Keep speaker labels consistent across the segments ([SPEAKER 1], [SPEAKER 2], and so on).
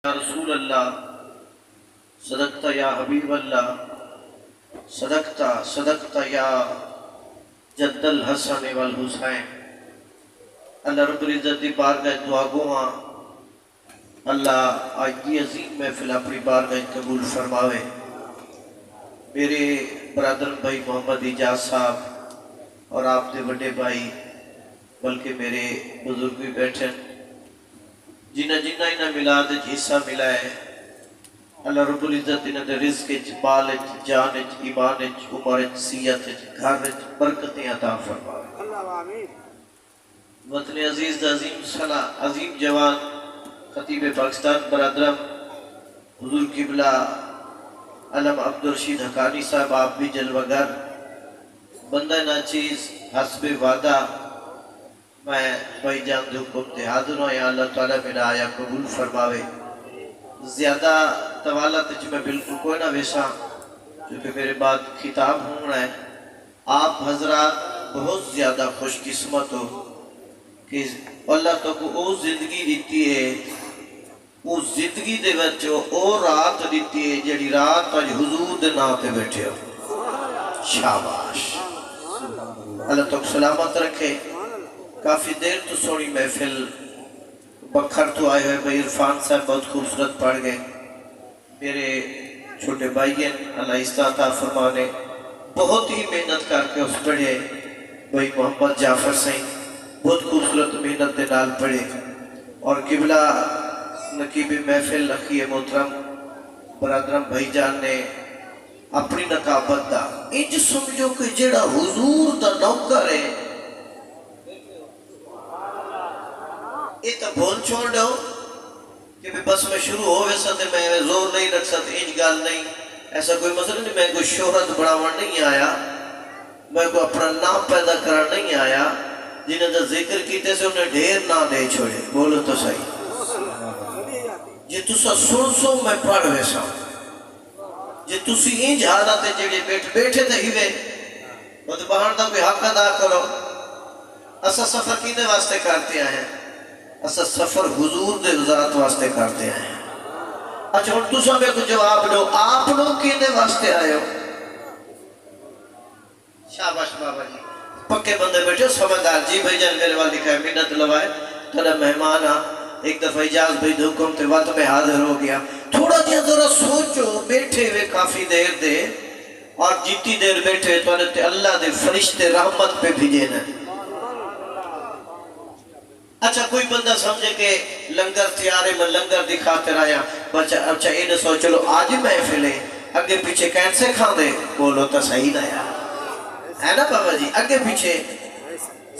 [SPEAKER 1] یا رسول اللہ صدقتا یا حبیب اللہ صدقتا یا جد الحسن والحسین۔ اللہ رب العزت دی بارگاہ دعا گواں اللہ آج دی عظیم محفل اپنی بارگاہ قبول فرماوے۔ میرے برادر بھائی محمد اجاز صاحب اور آپ دے بڑے بھائی بلکہ میرے بزرگ بھی بیٹھے جنہ انہیں میلاد حصہ ملا ہے، اللہ رب العزت انہیں دے رزق بال جان ایمان عمر صحت گھر برکتیں عطا فرمائے۔ وطن عزیز دا عظیم صلاح عظیم جوان خطیب پاکستان برادرم حضور قبلہ علم عبدالرشید حقانی صاحب، آپ بھی جلوگر بندہ ناچیز حسب وعدہ میں بھائی جان دے حکم تے حاضر ہوں، یا اللہ تعالیٰ میرا آیا قبول فرماوے۔ زیادہ طوالت میں بالکل کوئی نہ ویسا کیونکہ میرے بعد خطاب ہونا ہے۔ آپ حضرات بہت زیادہ خوش قسمت ہو کہ اللہ تو کو او زندگی دیتی ہے، او زندگی دے بچو او رات دیتی ہے جڑی رات آج حضور دے نام پہ بیٹھے ہو۔ شاباش، اللہ تو سلامت رکھے۔ کافی دیر تو سونی محفل بکھر تو آئے ہوئے بھائی عرفان صاحب بہت خوبصورت پڑھ گئے، میرے چھوٹے بھائی ہیں اللہ عطا فرمانے بہت ہی محنت کر کے اس پڑھے، بھائی محمد جعفر سائیں بہت خوبصورت محنت دے نال پڑھے، اور قبلہ نقیب محفل اخی محترم برادرم بھائی جان نے اپنی نقابت دا انج سمجھو کہ جڑا حضور دا نوکر ہے یہ تو بھول چھوڑ دو کہ بس میں شروع ہو ویسا تھے، میں زور نہیں رکھ سکتے، انج گال نہیں، ایسا کوئی مسئلہ نہیں۔ میں کوئی شہرت بڑھاوڑ نہیں آیا، میں کوئی اپنا نام پیدا کرنا نہیں آیا، جنہیں دا ذکر کیتے سے انہیں ڈھیر نہ دے چھوڑے۔ بولو تو صحیح جی تسا سن میں پڑھ ویسا جی تسی انج حالات جڑے بیٹھے تھے ہیوے وہ تو باہر دا کوئی حق ادا کرو۔ اسا سفر کینے واسطے کرتے ہیں؟ اسا سفر حضور دے ذات واسطے کرتے ہیں۔ اچھا ہن تساں میں کو جواب دو، آپ لوگ کینے واسطے آئے ہو؟ شاباش بابا جی، پکے بندے بیٹھے سمجھدار جی۔ بھائی جان میرے والد لکھا ہے منت لوائے تھوڑا مہمان آ، ایک دفعہ اجاز بھائی دے حکم تے وقت میں حاضر ہو گیا۔ تھوڑا جہاں ذرا سوچو، بیٹھے ہوئے کافی دیر دے اور جتنی دیر بیٹھے تو انہیں اللہ دے فرشتے رحمت پہ بھیجے نا۔ اچھا کوئی بندہ سمجھے کہ لنگر تیارے میں لنگر دکھاتے رہا اچھا انہیں سو چلو آج محفل ہے اگے پیچھے کینسے کھا دے؟ بولو تو صحیح نہ یار ہے نا بابا جی؟ اگے پیچھے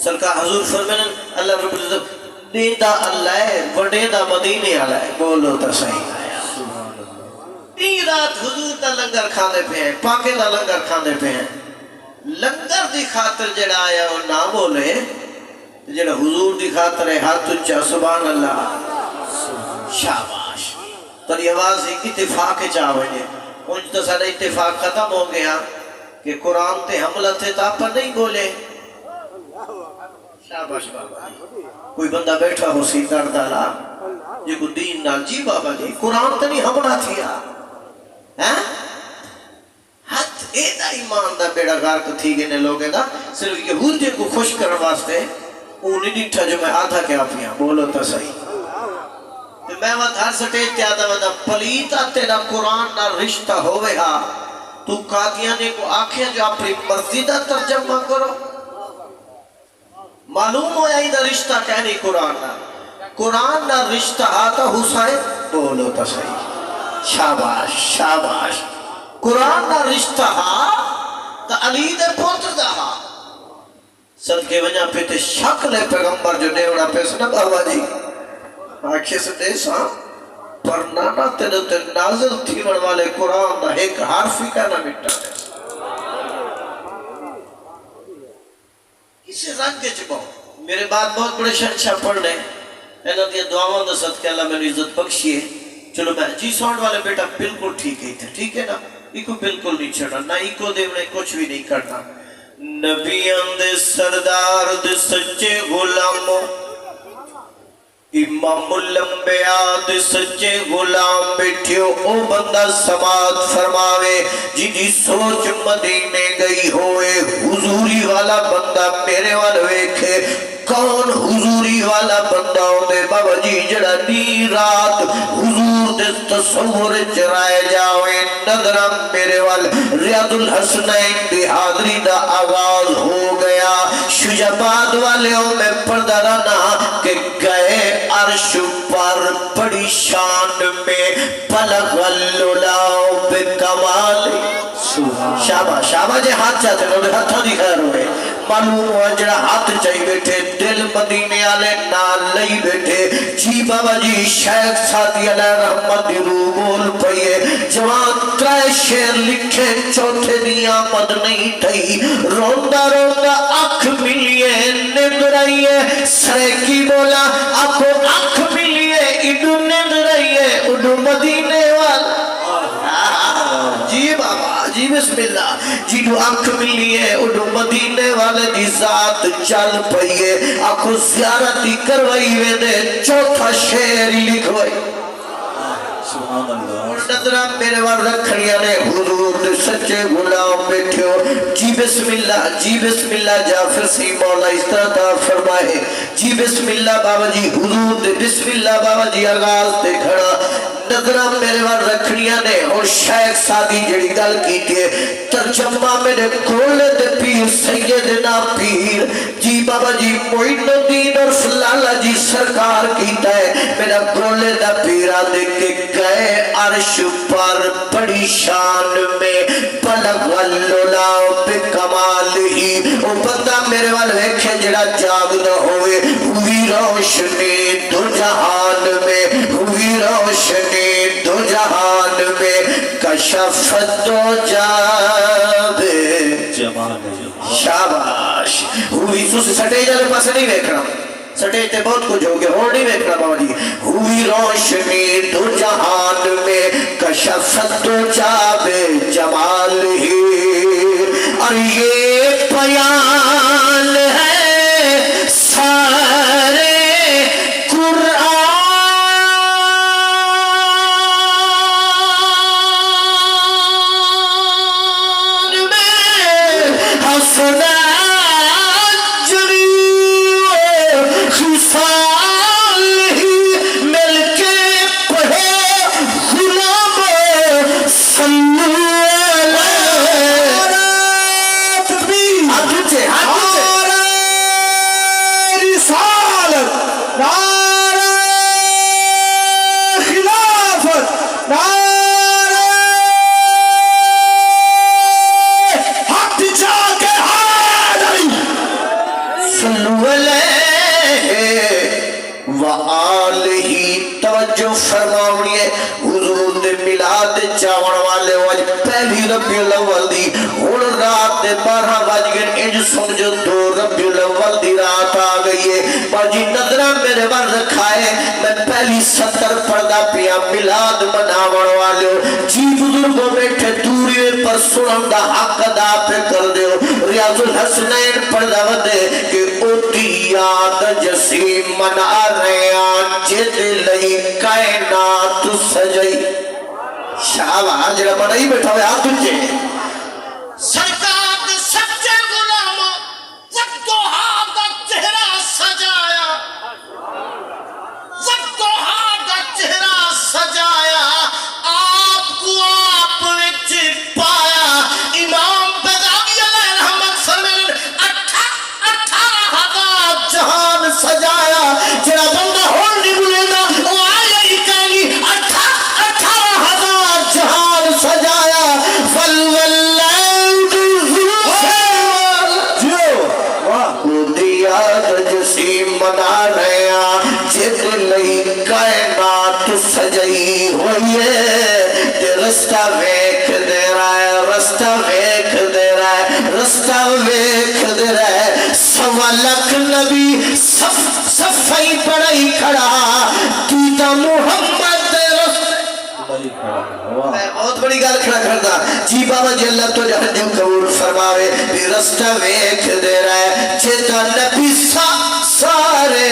[SPEAKER 1] سرکار حضور فرمانے اللہ رب العزت دیدہ اللہ ہے وڈیدہ مدینے آلہ ہے۔ بولو تو صحیح نہ یار، تین رات حضور تا لنگر کھانے پہ ہیں، پاکے دا لنگر کھانے پہ ہیں۔ لنگر دی خاطر جڑا آیا وہ نہ بولے، جڑا حضور دی خاطر ہے ہاتھ اچھا سبحان اللہ شاباش۔ تو یہ آواز ایک اتفاق چاہوے جے انج تو سارا اتفاق ختم ہو گیا کہ قرآن تے حملہ تھے تا پر نہیں بولے۔ شاباش بابا جی، کوئی بندہ بیٹھا ہو سی دردالا جی کو دین نال جی بابا جی قرآن تے نہیں حملہ تھیا ہاتھ ایدہ ایمان دا بیڑا غارک تھی گئے لوگے دا صرف یہودی کو خوش کرنے واسطے انہیں ڈٹھا جو میں آدھا کیا پیا۔ بولو تو صحیح تو میں وقت ہر سٹیج تے آدھا ودا پلیتا تیرا قرآن نہ رشتہ ہوئے ہا تو قادیانے کو آنکھیں جو اپنی مرضیدہ ترجمہ کرو۔ معلوم ہو یا دا رشتہ کہنی قرآن نہ رشتہ آتا حسین۔ بولو تو صحیح شاباش شاباش، قرآن نہ رشتہ تا علی دے پوتر دا ہا صدقے وجہ پہ تے شکل پیغمبر جو نیوڑا پہ سنا بابا جی آنکھیں سے دیسا پر نانا تیرے تے نازل تھیمن والے قرآن دا ایک حرفی کا نہ مٹا ہے۔ کسی رنگ کے چکو میرے بعد بہت بڑے شہنشاہ پڑھنے اینا دیا دعاوان دا صدقے اللہ میں نے عزت بخشیے۔ چلو میں جی ساؤنڈ والے بیٹا بالکل ٹھیک ہی تھے، ٹھیک ہے نا؟ ایکو بالکل نہیں چھڑنا، نہ ایکو دیونے کچھ بھی نہیں کرنا۔ نبیان دے سردار دے سچے غلاموں امام الانبیاء دے سچے غلام بیٹھیو او بندہ سماعت فرماوے جی جی سوچ مدینے گئی ہوئے حضوری والا بندہ میرے وال ویکھے کون حضوری والا بندہ ہوندے بابا جی جڑا نی رات حضور دے تصور چرائے جاوے نظرم میرے وال ریاض الحسنین دی حاضری دا آغاز ہو گیا شجاباد والیوں میں پردہ رہنا کہ گئے عرش پر بڑی شان میں پلغ اللولاؤ بکمال شابہ شابہ جے ہاتھ چاہتے ہیں انہیں ہاتھوں دی خیر ہوئے معلوم ہوا جڑا ہاتھ چاہی بیٹھے دل مدینے آلے نال لئی بیٹھے جی بابا جی شیخ ساتھی علیہ رحمت رو بول پئیے جوان ترائے شیر لکھے چوتھے دی آمد نہیں تھی روندہ روندہ اکھ ملیے نیند رہیے سرے کی بولا آکو اکھ ملیے اڈو نیند رہیے اڈو مدینے والا جی بابا جی بسم اللہ جی جو آنکھ ملی ہے اڈو مدینے والے دی ذات چل پئیے آنکھو زیارتی کروائی ویدے چوتھا شعر لکھوائی سبحان اللہ نظرہ میرے وال رکھڑیا نے حضور دے سچے غلام بیٹھے ہو جی بسم اللہ جعفر سی مولا اس طرح تا فرمائے جی بسم اللہ بابا جی حضور دے بسم اللہ بابا جی آغاز دے کھڑا نظرہ میرے وال رکھڑیا نے اور شیخ سادی جڑی گل کیتے ترجمہ میرے کولے دے پیر سیدنا پیر جی بابا جی معین الدین اور فلالہ جی سرکار کیتا ہے میرا کولے دا پیرا دے کے گئے عرش پر بڑی شان میں پلغ اللولاؤ بکمال ہی او بندہ میرے وال ویکھے جڑا جاگ نہ ہوئے ہوئی روشنی دو جہان میں ہوئی روشنی دو جہان میں کشفت دو جاب شاباش ہوئی سوسی سٹے جالے پاسے نہیں ویکھنا سٹے تے بہت کچھ ہو گیا اور نہیں ویکھنا بابا جی ہوئی روشنی دو جہان میں کشفت دو جاب جمال ہی اور یہ بیان ہے سارے ربی الاول دی ہون رات دے 12 بج گئے انج سمجھو 2 ربی الاول دی رات آ گئی ہے باجی نظرہ میرے بار رکھائے میں پہلی 70 پردہ پیا ملاد مناون والے جی بزرگوں بیٹھے دوری پر سنن دا حق ادا پہ کر دیو ریاض الحسنین پردہ ودے کہ اوٹی یاد جسیم منا ریان جد لئی کائنات سجئی شاہ جڑا بڑا ہی بیٹھا ہوئے آپ تجھے
[SPEAKER 2] سرکار سچے غلام وقتوہا دا چہرہ سجایا وقتوہا دا چہرہ سجایا آپ کو آپ وچ پایا امام بیضاوی علیہ رحمت فرمائے 18,000 جہان سجایا جڑا بندہ ہون نہیں بولے گا وہ آیا ہی کہیں گی 18,000 جہان سجایا منا رہا جت لئی کائنات سجئی ہوئی ہے رستہ ویکھ دے رہا ہے رستہ ویکھ دے رہا ہے رستہ ویکھ دے رہا ہے 1.25 لاکھ نبی صفائی پڑھائی کھڑا کیتا محمد دے رستے میں بہت بڑی گال کھڑا کرتا جی بابا جی اللہ تو جہنم قبول فرماوے بھی رستہ ویکھ دے رہا ہے جتا نبی سارے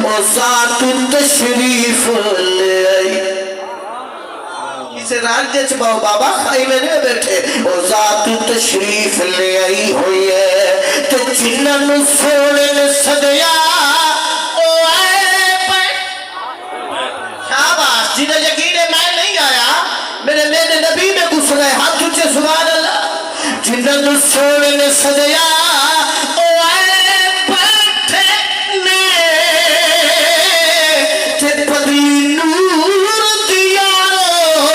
[SPEAKER 2] او ذات تشریف لے آئی اسے راجے چباؤ بابا خائی میں نے بیٹھے او ذات تشریف لے آئی ہوئی ہے تو جنن سونے نے صدیا او آئے پہ شاباش جنہیں یقین ہے میں نہیں آیا میرے نبی میں گھس رہے ہاتھ اچھے سبحان اللہ جنن سونے نے صدیا او آئے بیٹھے نے تے پدری نور دیارو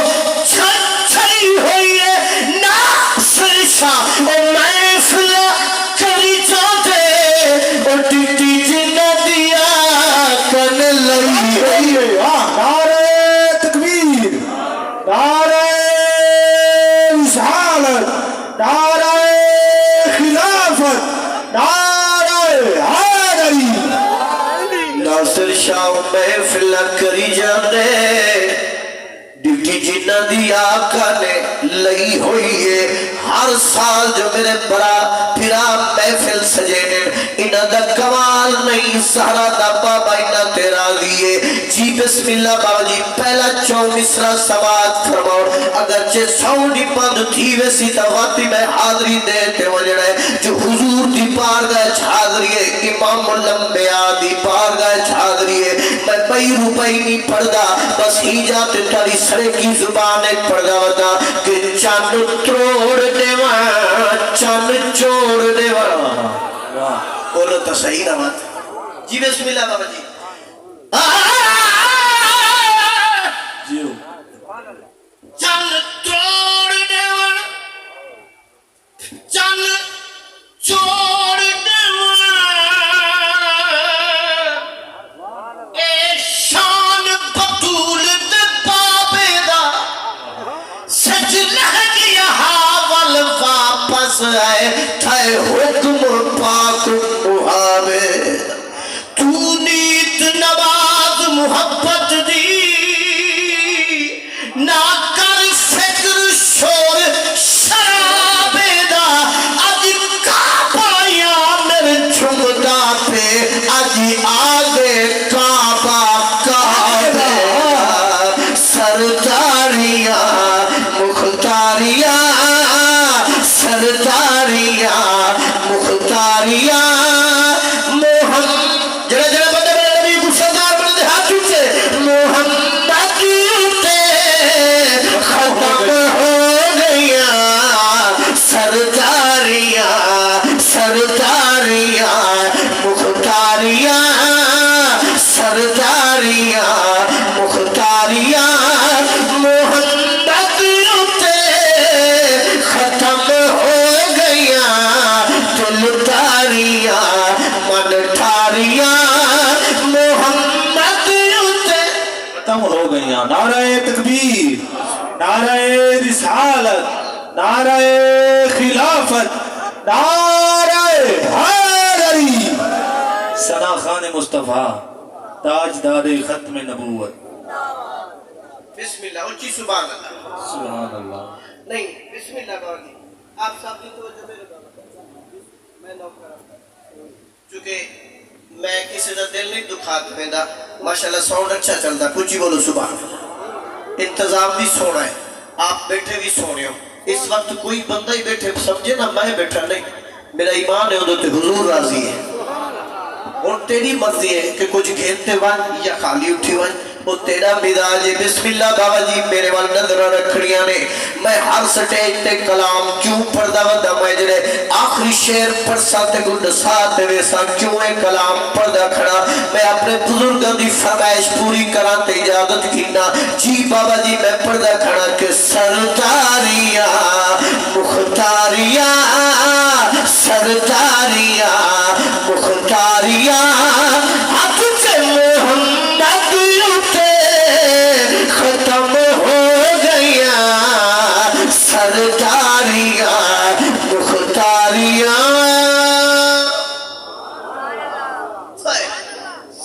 [SPEAKER 2] چھچھائی ہوئی ہے ناصر شاہ او محفل کری چاہتے او ٹیٹی جنہ دیا کن لئی ہوئی ہے
[SPEAKER 3] نعرہ تکبیر نعرہ رسالت نعرہ خلافت نعرہ حیدری
[SPEAKER 2] ناصر شاہ محفل کری جانے ڈیوٹی جنہ دی آقا نے لئی ہوئی ہے ہر سال جو میرے برا پھرا محفل سجینے انہاں دا کمال نہیں سہرا دا بابا انہاں تیرا لیے جی بسم اللہ بابا جی پہلا چو مصرہ سماعت فرماؤ اگرچہ ساؤنڈی بند تھی ویسی تواتی میں حاضری دیتے وجڑ ہے جو حضور دی پارگاہ حاضری ہے امام الانبیاء دی پارگاہ حاضری ہے میں بئی روپئی نہیں پڑھدا بس ہی جاتے تاری سرے کی زبان ایک پڑھدا ودا کہ چاند تروڑ دیوان چاند چوڑ دیوان بولو تو صحیح نہ بات جی بسم اللہ بابا جی
[SPEAKER 3] جیو
[SPEAKER 2] چاند تروڑ دیوان چاند چوڑ دیوان اے شان بطول دے بابے دا سج لہ گیا حاول واپس آئے تھائے حکم پاک محابے تو نیت نواز محبت دی نہ کر فکر شور شرابے دا اج کعبہ میرے چھمدا پہ اج آگے کعبہ کعبہ سرداریاں مختاریاں سرداریاں مختاریاں محمد جڑے جڑے بندے میرے نبی کو سردار بندے ہاتھ اٹھے محمد تے ختم ہو گیا سرداریاں سرداریاں مختاریاں سرداریاں مختاریاں محمد تے ختم ہو گیا دل تاریاں من ٹھاریاں محمد تے
[SPEAKER 3] ختم ہو گئیاں نعرہ تکبیر نعرہ رسالت نعرہ خلافت نعرہ حیدری ثنا خان مصطفیٰ تاجدار ختم نبوت
[SPEAKER 2] بسم اللہ اونچی سبحان اللہ
[SPEAKER 3] سبحان اللہ
[SPEAKER 2] نہیں بسم اللہ بابا جی آپ صاحب کی توجہ میرے بابا میں نوکر چونکہ میں کسی کا دل نہیں دکھا دینا ماشاءاللہ ساؤنڈ اچھا چلتا کچھ ہی بولو سبحان اللہ انتظام بھی سونا ہے آپ بیٹھے بھی سونے ہو اس وقت کوئی بندہ ہی بیٹھے سمجھے نا میں بیٹھا نہیں میرا ایمان ہے ادھر حضور راضی ہے اور تیری مرضی ہے کہ کچھ گھیرتے وان یا خالی اٹھی وان وہ تیرا مزاج ہے بسم اللہ بابا جی میرے وال نظر رکھڑیاں نے میں ہر سٹیج تے کلام کیوں پڑھدا وندا میں جڑے آخری شعر پڑھ ساتے گڈ ساتھ ویسا کیوں اے کلام پڑھدا کھڑا میں اپنے بزرگاں دی فرمائش پوری کراں تے اجازت کینا جی بابا جی میں پڑھدا کھڑا کہ سرداریاں مختاریاں سرداریاں مختاریاں ہاتھ سے محمد ختم ہو گیا سرداریاں مختاریاں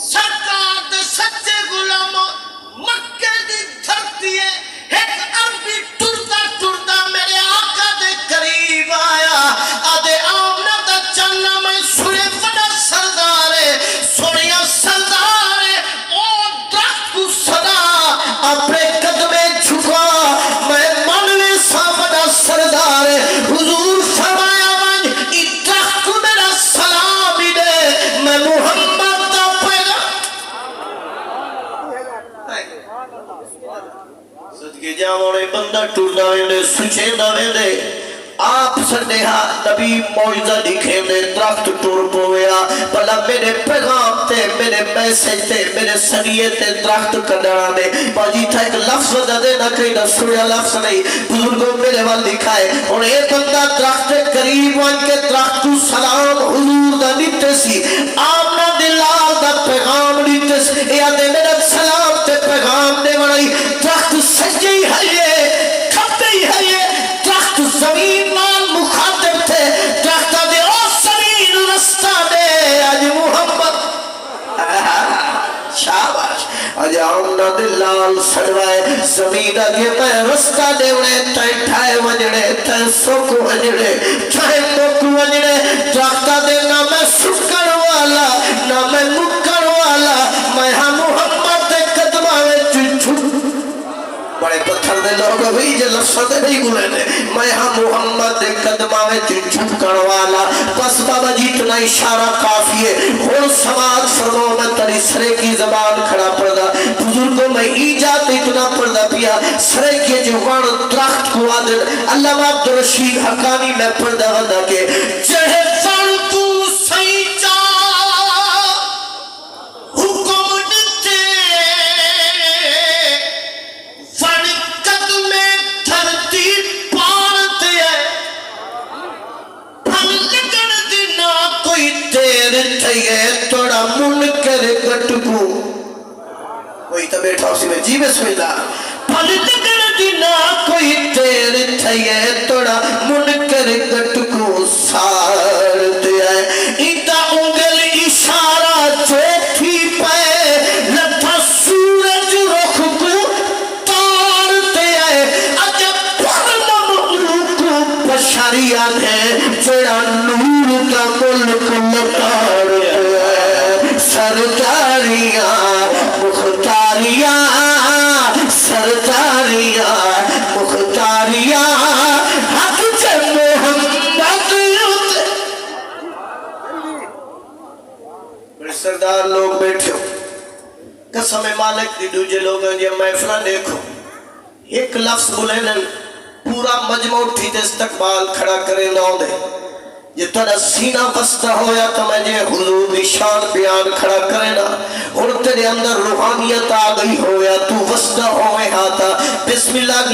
[SPEAKER 2] سرکار دے سچے غلام مکے دی دھرتی ہے ایک عربی ٹردا ٹردا میرے آقا دے قریب آیا آدھے آمنہ دا چلنا میں سورے بڑا سردار ہے اپنے قدمے جھکا میں منوے سامنا سردار حضور فرمایا من ای درخت میرا سلام ہی دے میں محمد دا پیغام صدقے جاؤں بندہ ٹوٹا ویندے سچے نہ ویندے آپ سنیہا نبی موجزہ دکھے میں درخت ٹور پویا بلا میرے پیغام تے میرے میسج تے میرے سنیے تے درخت کڈانا دے باجی تھا ایک لفظ وجہ دے نہ کہیں نہ سویا لفظ نہیں بزرگوں میرے وال دکھائے اور ایک بندہ درخت قریب وان کے درخت کو سلام حضور دا دیتے سی آمنا دلال دا پیغام دیتے سی یا دے میرا سلام تے پیغام دے بڑائی درخت سجی ہے یہ کھتے ہے یہ درخت زمین مان مخاطب تھے درخت دے او زمین رستہ دے آج محمد شاباش آج آمنا دلال سڑوائے زمین آگے میں رستہ دے انہیں تائیں ٹھائے وجڑے تائیں سوکو وجڑے تائیں موکو وجڑے درخت دے نہ میں سکر والا نہ میں مکر والا میں ہاں محمد دے قدمہ میں چھوٹ بڑے پتھر دے لوگ ہوئی جو لفظہ دے نہیں گلے دے میں ہاں محمد دے قدمہ میں چھپ کروالا بس بابا جی اتنا اشارہ کافی ہے اور سماعت فرمو میں تری سرے کی زبان کھڑا پڑا بزرگوں میں ایجاد اتنا پڑا پیا سرے کے جوان درخت کو آدر علامہ عبدالرشید حقانی میں پڑا ودا کے چڑھے فن تو سیچا حکم نتے توڑا منکر گٹکو کوئی تا بیٹھا اسی میں جی بسم اللہ پلٹ کر دینا کوئی تیر تھئیے توڑا منکر گٹکو سار دیا ایتا انگل اشارہ جو تھی پائے لتھا سورج رخ کو تار دیا عجب پرنم روکو بشریان ہے جڑا نور کا ملک مطار دیا سرداریاں مختاریاں سرداریاں مختاریاں حق سے محمد بڑے سردار لوگ بیٹھے ہو قسم مالک دی دوجے لوگ ہیں یہ محفلہ دیکھو ایک لفظ بولے پورا مجموع اٹھی دے استقبال کھڑا کرے نہ دے یہ تیرا سینہ بستہ ہویا تو میں جے حضور نشان بیان کھڑا کرے نا اور تیرے اندر روحانیت آ گئی ہویا تو بستہ ہوئے ہاتا بسم اللہ